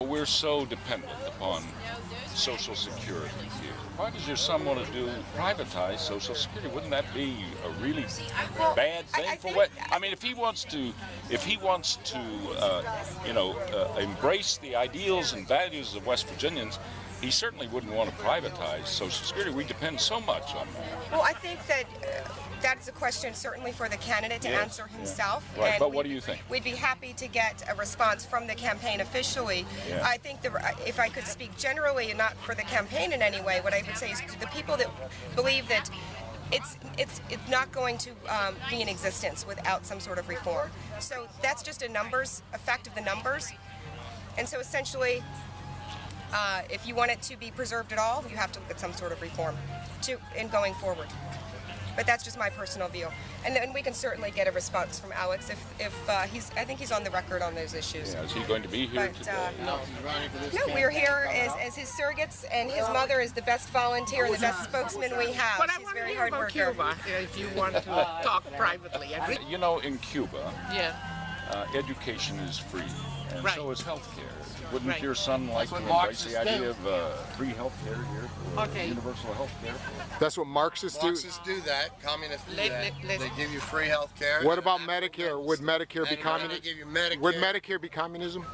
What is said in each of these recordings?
We're so dependent upon Social Security here. Why does your son want to privatize Social Security? Wouldn't that be a really bad thing for what? I mean, if he wants to, embrace the ideals and values of West Virginians, he certainly wouldn't want to privatize Social Security. We depend so much on that. Well, I think that that's a question certainly for the candidate to answer himself. Right, and but what do you think? We'd be happy to get a response from the campaign officially. Yeah. I think if I could speak generally and not for the campaign in any way, what I would say is to the people that believe that it's not going to be in existence without some sort of reform. So that's just a fact of the numbers. And so essentially, if you want it to be preserved at all, you have to look at some sort of reform in going forward. But that's just my personal view. And then we can certainly get a response from Alex if I think he's on the record on those issues. Yeah, is he going to be here today? No, we're here as his surrogates, and his mother is the best volunteer and the best spokesman we have. But She's I want very to hear hard about worker. Cuba, if you want to talk privately. You know, in Cuba, Yeah. Education is free, and Right. so is health care. Wouldn't Right. your son like to embrace the idea of free health care here, for Okay. universal health care? That's what Marxists do. Marxists do that. Communists do that. let- They give you free health care. What about Medicare? Would Medicare be They communism? give you Medicare. Would Medicare be communism?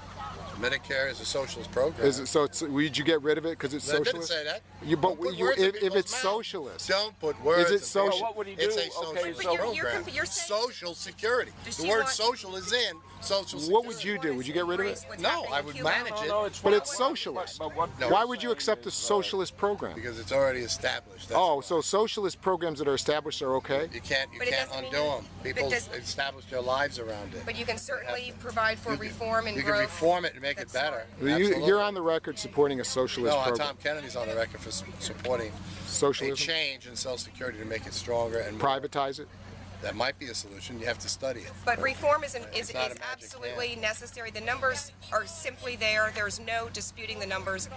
Medicare is a socialist program. Is it so? Would you get rid of it because it's I didn't socialist? say that. But Don't put words in if people's it's mouth. socialist, Don't put words. Is it in social? people's- Well, what would he do? It's a Okay, socialist so- program. you're saying- Social security. Does The she word want- social is in social security. what would you do? Would you get rid of it? No, I would manage it. But it's socialist. But what No. Why would you accept a socialist program? Because it's already established. That's Oh, so socialist programs that are established are okay? You can't But it undo doesn't mean- them. People does- establish their lives around it. But you can certainly provide for reform and You growth. can reform it and make it That's better. You're on the record supporting a socialist No, program. Tom Kennedy's on the record for supporting a Socialism? change in Social Security to make it stronger and more. Privatize it? That might be a solution. You have to study it. But reform is not a magic absolutely necessary. The numbers are simply there. There's no disputing the numbers.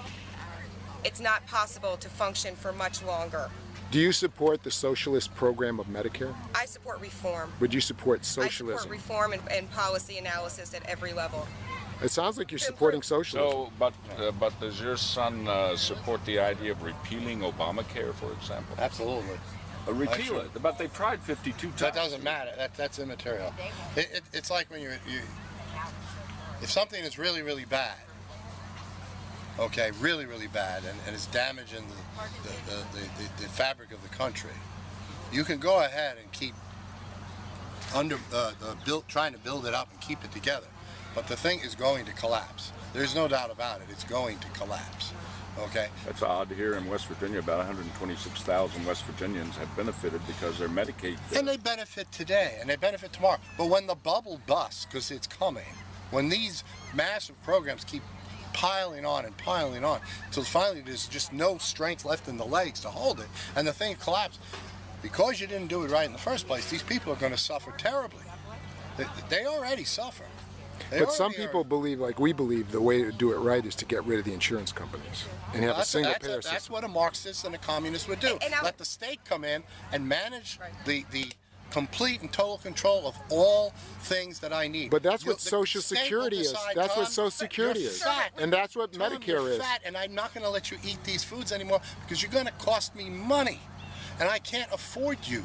It's not possible to function for much longer. Do you support the socialist program of Medicare? I support reform. Would you support I support socialism? reform and policy analysis at every level. It sounds like you're supporting socialism. So, but does your son support the idea of repealing Obamacare, for example? Absolutely. Repeal it, but they tried 52 times. That doesn't matter. That's immaterial. It's like when if something is really, really bad, okay, really, really bad, and it's damaging the fabric of the country, you can go ahead and keep trying to build it up and keep it together. But the thing is going to collapse. There's no doubt about it. It's going to collapse. Okay. That's odd. Here in West Virginia, about 126,000 West Virginians have benefited because their Medicaid. And they benefit today, and they benefit tomorrow. But when the bubble busts, because it's coming, when these massive programs keep piling on, until finally there's just no strength left in the legs to hold it, and the thing collapses, because you didn't do it right in the first place, these people are going to suffer terribly. They already suffer. But some people believe, like we believe, the way to do it right is to get rid of the insurance companies and have a single payer system. That's what a Marxist and a communist would do. Let the state come in and manage the complete and total control of all things that I need. But that's what Social Security is. That's what Social Security is. And that's what Medicare is. Fat, and I'm not going to let you eat these foods anymore because you're going to cost me money, and I can't afford you.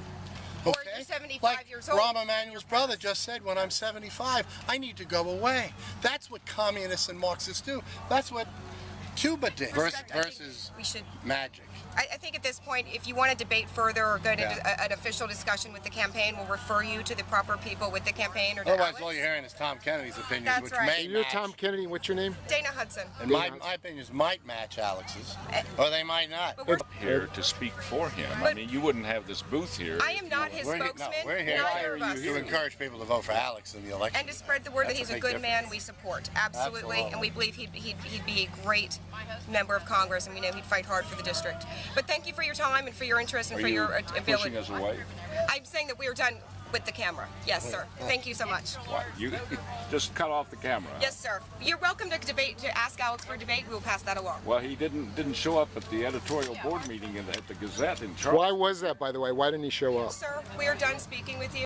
Or you're 75 years old. Rahm Emanuel's brother just said, when I'm 75, I need to go away. That's what communists and Marxists do. That's what Cuba did. Versus magic. I think at this point, if you want to debate further or go to an official discussion with the campaign, we'll refer you to the proper people with the campaign or to Otherwise, Alex. all you're hearing is Tom Kennedy's opinions, That's which right. may You're match. Tom Kennedy. What's your name? Dana Hudson. And my opinions might match Alex's, or they might not. But we're, Here to speak for him. I mean, you wouldn't have this booth here. I am not his spokesman. We're here Neither of us. to encourage people to vote for Alex in the election. And to spread the word that That's he's a a big good man, difference. we support. Absolutely. And we believe he'd be a great member of Congress, and we know he'd fight hard for the district. But thank you for your time and for your interest and Are for you your ability. pushing us away? I'm saying that we are done with the camera. Yes, sir. Thank you so much. Why? You just cut off the camera. Yes, sir. You're welcome to debate, to ask Alex for a debate. We will pass that along. Well, he didn't show up at the editorial board meeting at the Gazette in Charlotte. Why was that, by the way? Why didn't he show up? Sir, we are done speaking with you.